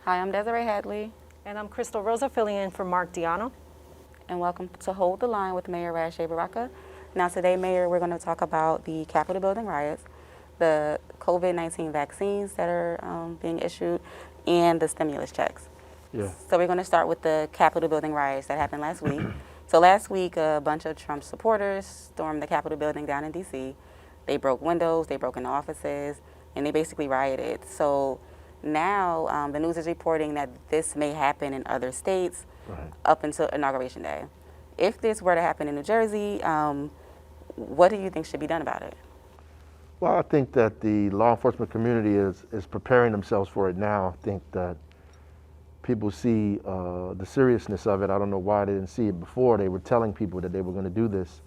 Hi, I'm Desiree Hadley, And I'm Crystal Rosa, filling in for Mark Diano. and welcome to Hold the Line with Mayor Ras J. Baraka. Now, today, Mayor, we're going to talk about the Capitol building riots, the COVID-19 vaccines that are being issued, and the stimulus checks. Yeah. So we're going to start with the Capitol building riots that happened last week. So last week, a bunch of Trump supporters stormed the Capitol building down in D.C. They broke windows, they broke into offices, and they basically rioted. So now the news is reporting that this may happen in other states up until Inauguration Day. If this were to happen in New Jersey, what do you think should be done about it? Well, I think that the law enforcement community is preparing themselves for it now. I think that people see the seriousness of it. I don't know why they didn't see it before. They were telling people that they were going to do this,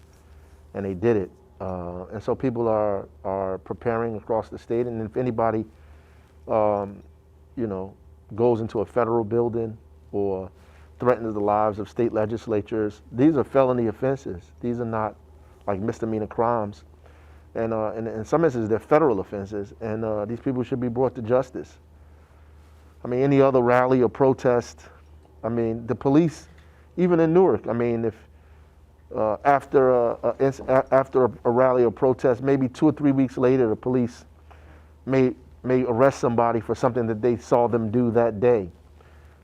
and they did it. And so people are preparing across the state. And if anybody, goes into a federal building or threatens the lives of state legislatures, these are felony offenses. These are not like misdemeanor crimes. And in some instances, they're federal offenses. And these people should be brought to justice. I mean, any other rally or protest, I mean, the police, even in Newark, I mean, if after a rally or protest, maybe 2 or 3 weeks later, the police may arrest somebody for something that they saw them do that day.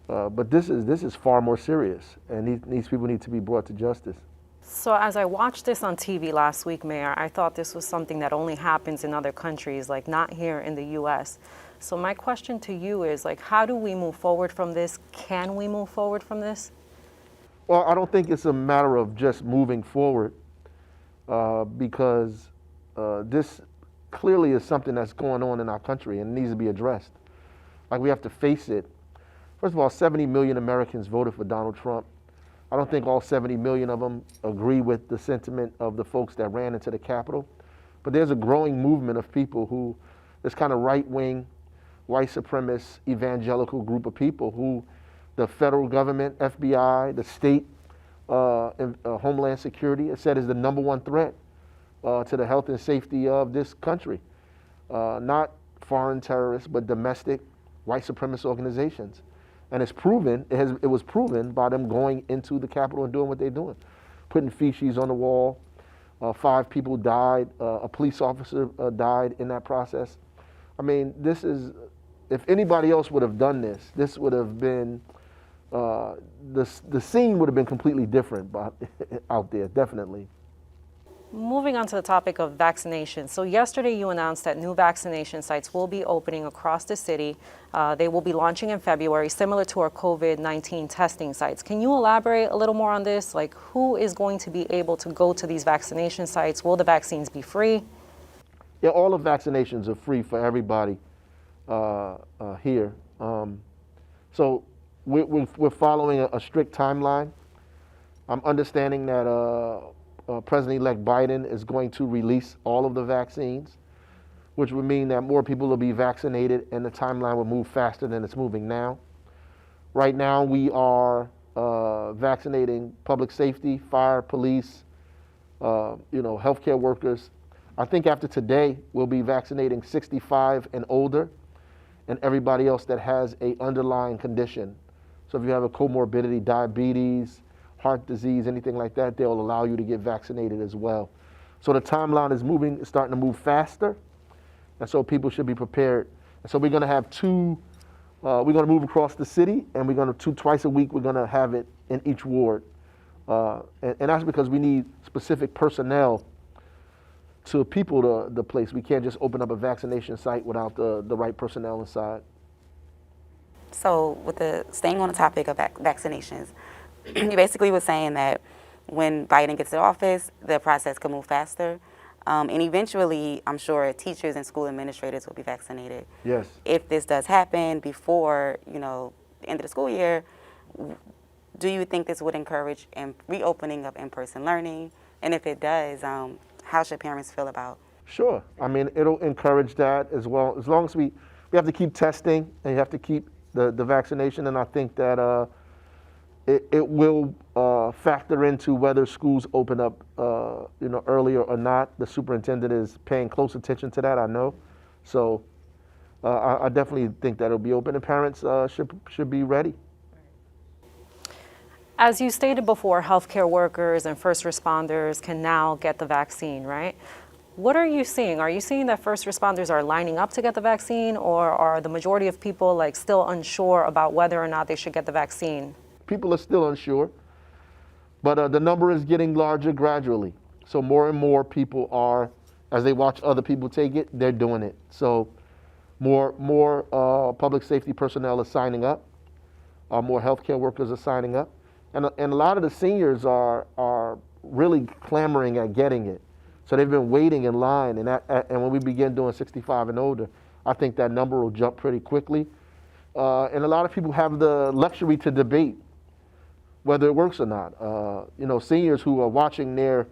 But this is far more serious, and these people need to be brought to justice. So as I watched this on TV last week, Mayor, I thought this was something that only happens in other countries, like not here in the U.S. So my question to you is, like, how do we move forward from this? Can we move forward from this? Well, I don't think it's a matter of just moving forward because this clearly is something that's going on in our country and needs to be addressed. Like, we have to face it. First of all, 70 million Americans voted for Donald Trump. I don't think all 70 million of them agree with the sentiment of the folks that ran into the Capitol. But there's a growing movement of people who, this kind of right-wing, white supremacist, evangelical group of people who the federal government, FBI, the state, Homeland Security has said is the #1 threat to the health and safety of this country. Not foreign terrorists, but domestic white supremacist organizations. And it's proven, it was proven by them going into the Capitol and doing what they're doing. Putting feces on the wall. 5 people died. A police officer died in that process. I mean, this is, if anybody else would have done this, this would have been, the scene would have been completely different out there, definitely. Moving on to the topic of vaccinations. So yesterday you announced that new vaccination sites will be opening across the city. They will be launching in February, similar to our COVID-19 testing sites. Can you elaborate a little more on this? Like, who is going to be able to go to these vaccination sites? Will the vaccines be free? Yeah, all the vaccinations are free for everybody here. So we're following a strict timeline. I'm understanding that President-elect Biden is going to release all of the vaccines, which would mean that more people will be vaccinated and the timeline will move faster than it's moving now. Right now, we are vaccinating public safety, fire, police, healthcare workers. I think after today, we'll be vaccinating 65 and older and everybody else that has an underlying condition. So if you have a comorbidity, diabetes, heart disease, anything like that, they'll allow you to get vaccinated as well. So the timeline is starting to move faster, and so people should be prepared. And so we're going to have we're going to move across the city, and we're going to twice a week, we're going to have it in each ward. And that's because we need specific personnel to people the place. We can't just open up a vaccination site without the right personnel inside. So staying on the topic of vaccinations, you basically was saying that when Biden gets to office, the process could move faster. And eventually, I'm sure teachers and school administrators will be vaccinated. Yes. If this does happen before, the end of the school year, do you think this would encourage reopening of in-person learning? And if it does, how should parents feel about? Sure. I mean, it'll encourage that as well. As long as we have to keep testing and you have to keep the vaccination, and I think that it will factor into whether schools open up, earlier or not. The superintendent is paying close attention to that, I know. So I definitely think that it'll be open, and parents should be ready. As you stated before, healthcare workers and first responders can now get the vaccine, right? What are you seeing? Are you seeing that first responders are lining up to get the vaccine, or are the majority of people like still unsure about whether or not they should get the vaccine? People are still unsure, but the number is getting larger gradually. So more and more people are, as they watch other people take it, they're doing it. So more public safety personnel are signing up. More healthcare workers are signing up. And a lot of the seniors are really clamoring at getting it. So they've been waiting in line, and when we begin doing 65 and older, I think that number will jump pretty quickly. And a lot of people have the luxury to debate whether it works or not. Seniors who are watching their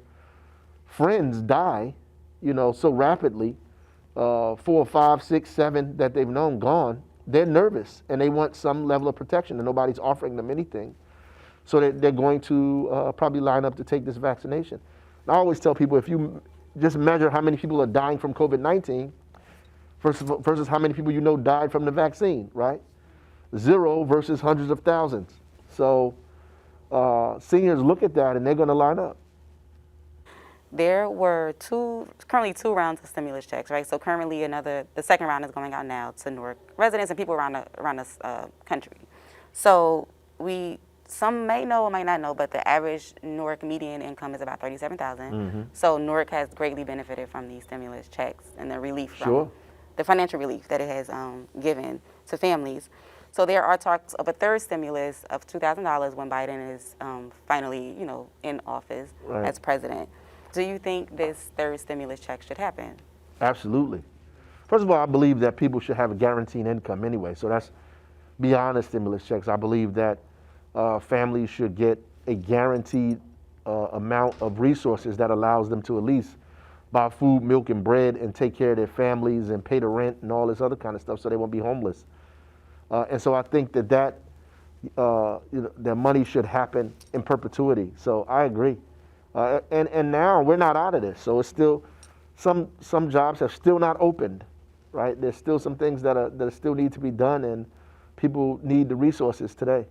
friends die, so rapidly, 4, 5, 6, 7 that they've known gone, they're nervous and they want some level of protection, and nobody's offering them anything. So they're going to probably line up to take this vaccination. And I always tell people, if you just measure how many people are dying from COVID-19 versus how many people died from the vaccine, right? 0 versus hundreds of thousands. So seniors look at that and they're going to line up. There were currently two rounds of stimulus checks, right? So currently the second round is going out now to Newark residents and people around the country. So some may know or might not know, but the average Newark median income is about $37,000. Mm-hmm. So Newark has greatly benefited from these stimulus checks and the relief Sure. the financial relief that it has given to families. So there are talks of a third stimulus of $2,000 when Biden is finally, in office as president. Do you think this third stimulus check should happen? Absolutely. First of all, I believe that people should have a guaranteed income anyway. So that's beyond the stimulus checks. I believe that families should get a guaranteed amount of resources that allows them to at least buy food, milk, and bread and take care of their families and pay the rent and all this other kind of stuff so they won't be homeless. And so I think that money should happen in perpetuity. So I agree. And now we're not out of this. So it's still, some jobs have still not opened, right? There's still some things that still need to be done, and people need the resources today.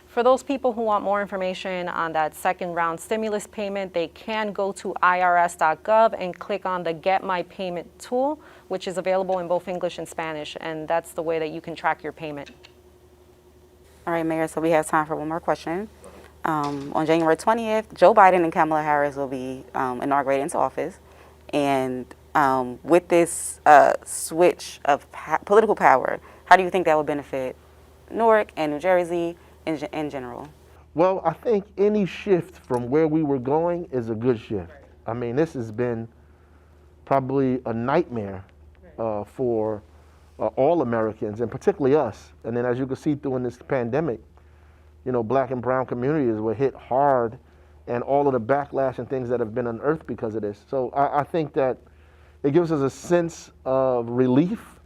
For those people who want more information on that second round stimulus payment, they can go to irs.gov and click on the Get My Payment tool, which is available in both English and Spanish, and that's the way that you can track your payment. All right, Mayor, so we have time for one more question. On January 20th, Joe Biden and Kamala Harris will be inaugurated into office. And with this switch of political power, how do you think that will benefit Newark and New Jersey in general? Well, I think any shift from where we were going is a good shift. I mean, this has been probably a nightmare for all Americans, and particularly us. And then as you can see during this pandemic, black and brown communities were hit hard, and all of the backlash and things that have been unearthed because of this. So I think that it gives us a sense of relief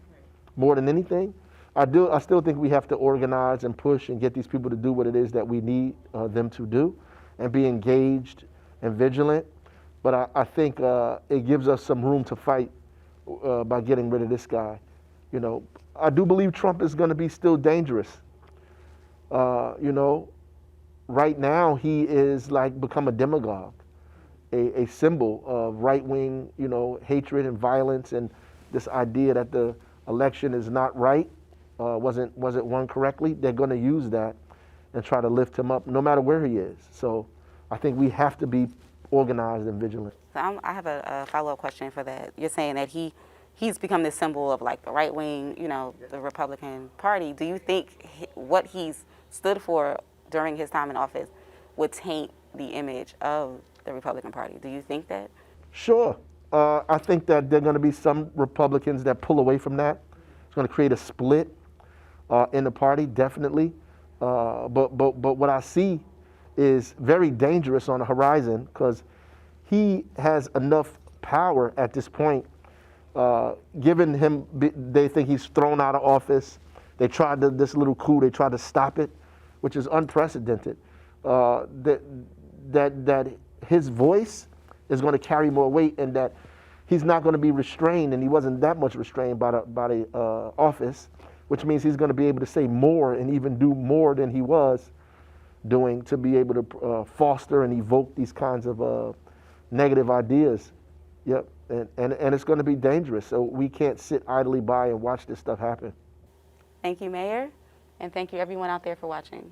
more than anything. I still think we have to organize and push and get these people to do what it is that we need them to do and be engaged and vigilant. But I think it gives us some room to fight by getting rid of this guy. I do believe Trump is going to be still dangerous. Right now he is become a demagogue, a symbol of right-wing, hatred and violence, and this idea that the election is not right. Wasn't won correctly. They're going to use that and try to lift him up no matter where he is. So I think we have to be organized and vigilant. So I have a follow-up question for that. You're saying that he's become this symbol of the right wing, the Republican Party. Do you think what he's stood for during his time in office would taint the image of the Republican Party? Do you think that? Sure. I think that there are going to be some Republicans that pull away from that. It's going to create a split in the party, definitely. But what I see is very dangerous on the horizon, because he has enough power at this point. Given him, they think he's thrown out of office. They tried this little coup. They tried to stop it, which is unprecedented. That his voice is going to carry more weight, and that he's not going to be restrained, and he wasn't that much restrained by the office, which means he's going to be able to say more and even do more than he was doing to be able to foster and evoke these kinds of negative ideas. Yep, and it's going to be dangerous. So we can't sit idly by and watch this stuff happen. Thank you, Mayor, and thank you everyone out there for watching.